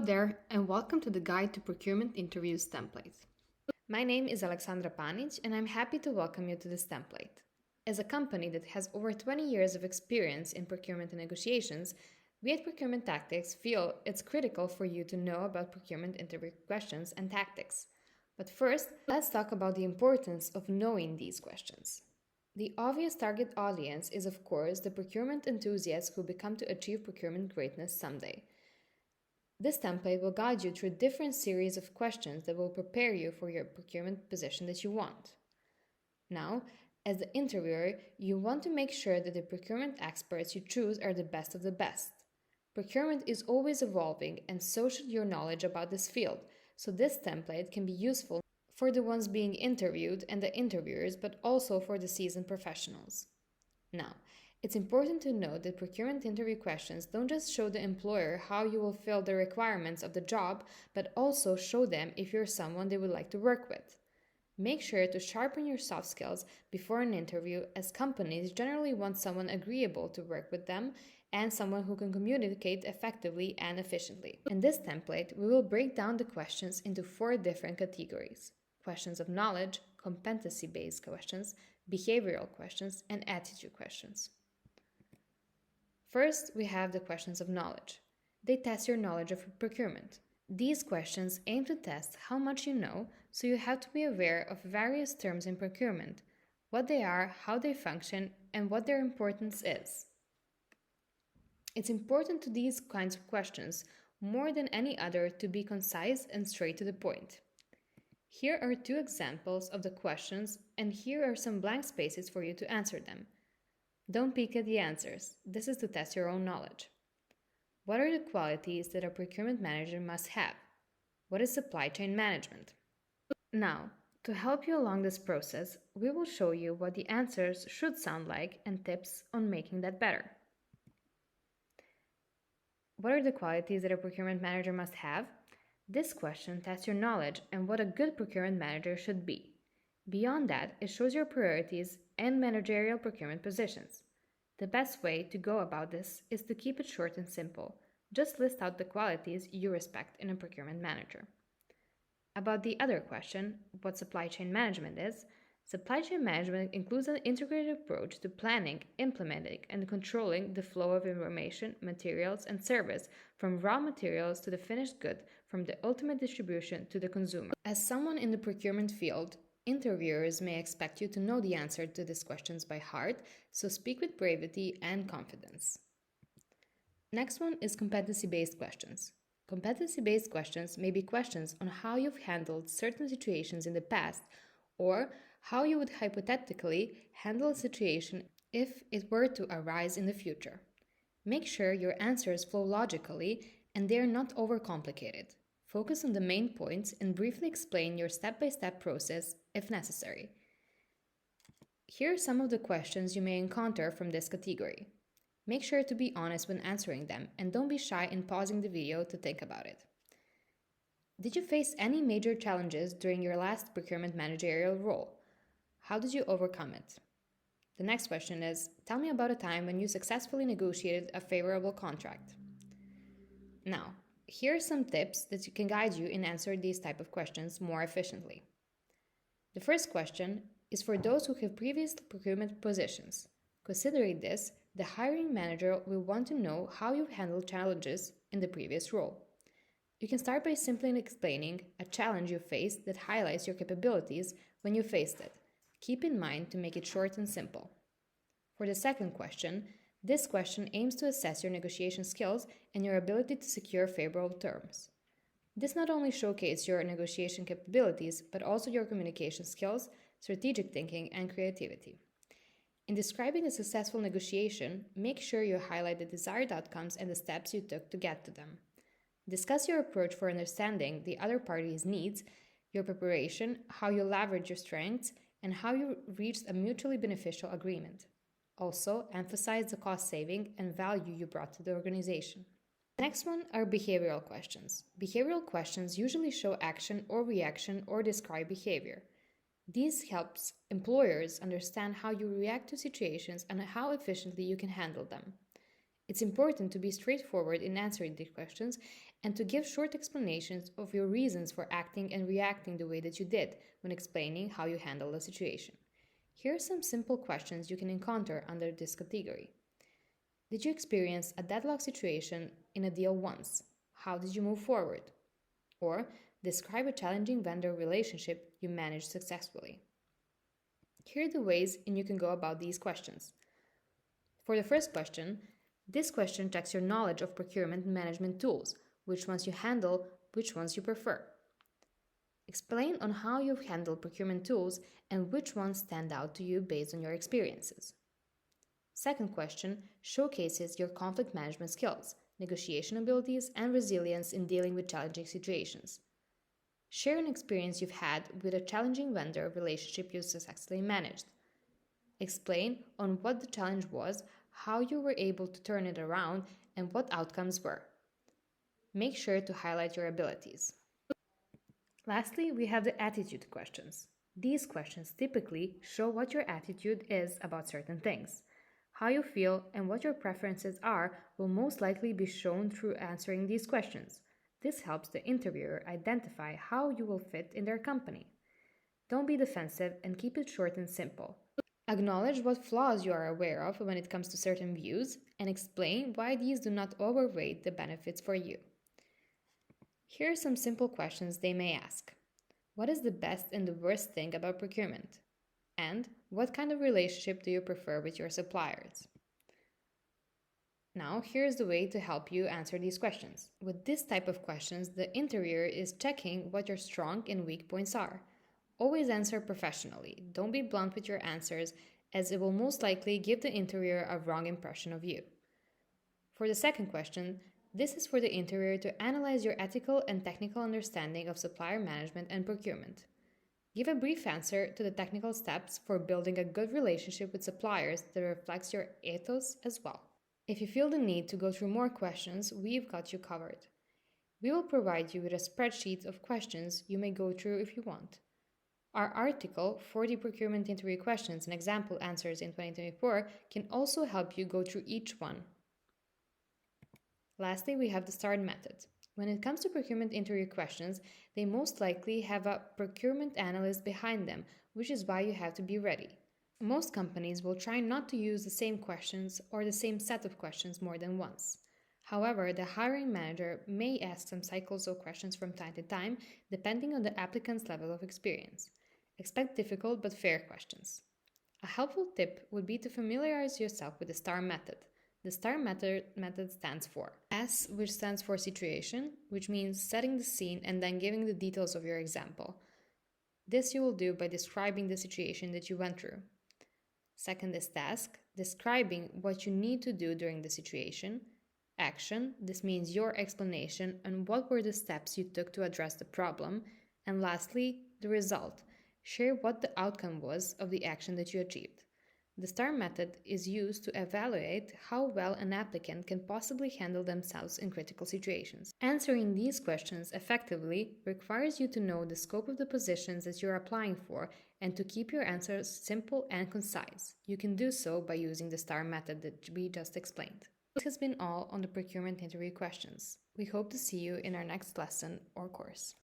there, and welcome to the Guide to Procurement Interviews template. My name is Aleksandra Panic, and I'm happy to welcome you to this template. As a company that has over 20 years of experience in procurement and negotiations, we at Procurement Tactics feel it's critical for you to know about procurement interview questions and tactics. But first, let's talk about the importance of knowing these questions. The obvious target audience is, of course, the procurement enthusiasts who become to achieve procurement greatness someday. This template will guide you through a different series of questions that will prepare you for your procurement position that you want. Now, as the interviewer, you want to make sure that the procurement experts you choose are the best of the best. Procurement is always evolving, and so should your knowledge about this field, so this template can be useful for the ones being interviewed and the interviewers, but also for the seasoned professionals. Now, it's important to note that procurement interview questions don't just show the employer how you will fill the requirements of the job, but also show them if you're someone they would like to work with. Make sure to sharpen your soft skills before an interview, as companies generally want someone agreeable to work with them and someone who can communicate effectively and efficiently. In this template, we will break down the questions into 4 different categories: questions of knowledge, competency-based questions, behavioral questions, and attitude questions. First, we have the questions of knowledge. They test your knowledge of procurement. These questions aim to test how much you know, so you have to be aware of various terms in procurement, what they are, how they function, and what their importance is. It's important to these kinds of questions, more than any other, to be concise and straight to the point. Here are 2 examples of the questions, and here are some blank spaces for you to answer them. Don't peek at the answers. This is to test your own knowledge. What are the qualities that a procurement manager must have? What is supply chain management? Now, to help you along this process, we will show you what the answers should sound like and tips on making that better. What are the qualities that a procurement manager must have? This question tests your knowledge and what a good procurement manager should be. Beyond that, it shows your priorities and managerial procurement positions. The best way to go about this is to keep it short and simple. Just list out the qualities you respect in a procurement manager. About the other question, what supply chain management is, supply chain management includes an integrated approach to planning, implementing, and controlling the flow of information, materials, and service from raw materials to the finished good, from the ultimate distribution to the consumer. As someone in the procurement field, interviewers may expect you to know the answer to these questions by heart, so speak with bravery and confidence. Next one is competency-based questions. Competency-based questions may be questions on how you've handled certain situations in the past, or how you would hypothetically handle a situation if it were to arise in the future. Make sure your answers flow logically and they are not overcomplicated. Focus on the main points and briefly explain your step-by-step process if necessary. Here are some of the questions you may encounter from this category. Make sure to be honest when answering them and don't be shy in pausing the video to think about it. Did you face any major challenges during your last procurement managerial role? How did you overcome it? The next question is, tell me about a time when you successfully negotiated a favorable contract. Now, here are some tips that can guide you in answering these type of questions more efficiently. The first question is for those who have previous procurement positions. Considering this, the hiring manager will want to know how you've handled challenges in the previous role. You can start by simply explaining a challenge you faced that highlights your capabilities when you faced it. Keep in mind to make it short and simple. For the second question, this question aims to assess your negotiation skills and your ability to secure favorable terms. This not only showcases your negotiation capabilities, but also your communication skills, strategic thinking, and creativity. In describing a successful negotiation, make sure you highlight the desired outcomes and the steps you took to get to them. Discuss your approach for understanding the other party's needs, your preparation, how you leverage your strengths, and how you reached a mutually beneficial agreement. Also, emphasize the cost saving and value you brought to the organization. Next one are behavioral questions. Behavioral questions usually show action or reaction or describe behavior. These helps employers understand how you react to situations and how efficiently you can handle them. It's important to be straightforward in answering these questions and to give short explanations of your reasons for acting and reacting the way that you did when explaining how you handle the situation. Here are some simple questions you can encounter under this category. Did you experience a deadlock situation in a deal once? How did you move forward? Or describe a challenging vendor relationship you managed successfully. Here are the ways in you can go about these questions. For the first question, this question checks your knowledge of procurement management tools, which ones you handle, which ones you prefer. Explain on how you've handled procurement tools and which ones stand out to you based on your experiences. Second question showcases your conflict management skills, negotiation abilities, and resilience in dealing with challenging situations. Share an experience you've had with a challenging vendor relationship you successfully managed. Explain on what the challenge was, how you were able to turn it around, and what outcomes were. Make sure to highlight your abilities. Lastly, we have the attitude questions. These questions typically show what your attitude is about certain things. How you feel and what your preferences are will most likely be shown through answering these questions. This helps the interviewer identify how you will fit in their company. Don't be defensive and keep it short and simple. Acknowledge what flaws you are aware of when it comes to certain views and explain why these do not overweight the benefits for you. Here are some simple questions they may ask. What is the best and the worst thing about procurement? And what kind of relationship do you prefer with your suppliers? Now, here's the way to help you answer these questions. With this type of questions, the interviewer is checking what your strong and weak points are. Always answer professionally. Don't be blunt with your answers, as it will most likely give the interviewer a wrong impression of you. For the second question, this is for the interviewer to analyze your ethical and technical understanding of supplier management and procurement. Give a brief answer to the technical steps for building a good relationship with suppliers that reflects your ethos as well. If you feel the need to go through more questions, we've got you covered. We will provide you with a spreadsheet of questions you may go through if you want. Our article, 40 Procurement Interview Questions and Example Answers in 2024, can also help you go through each one. Lastly, we have the STAR method. When it comes to procurement interview questions, they most likely have a procurement analyst behind them, which is why you have to be ready. Most companies will try not to use the same questions or the same set of questions more than once. However, the hiring manager may ask some cycles of questions from time to time, depending on the applicant's level of experience. Expect difficult but fair questions. A helpful tip would be to familiarize yourself with the STAR method. The STAR method stands for S, which stands for situation, which means setting the scene and then giving the details of your example. This you will do by describing the situation that you went through. Second is task, describing what you need to do during the situation. Action, this means your explanation and what were the steps you took to address the problem. And lastly, the result, share what the outcome was of the action that you achieved. The STAR method is used to evaluate how well an applicant can possibly handle themselves in critical situations. Answering these questions effectively requires you to know the scope of the positions that you're applying for and to keep your answers simple and concise. You can do so by using the STAR method that we just explained. This has been all on the procurement interview questions. We hope to see you in our next lesson or course.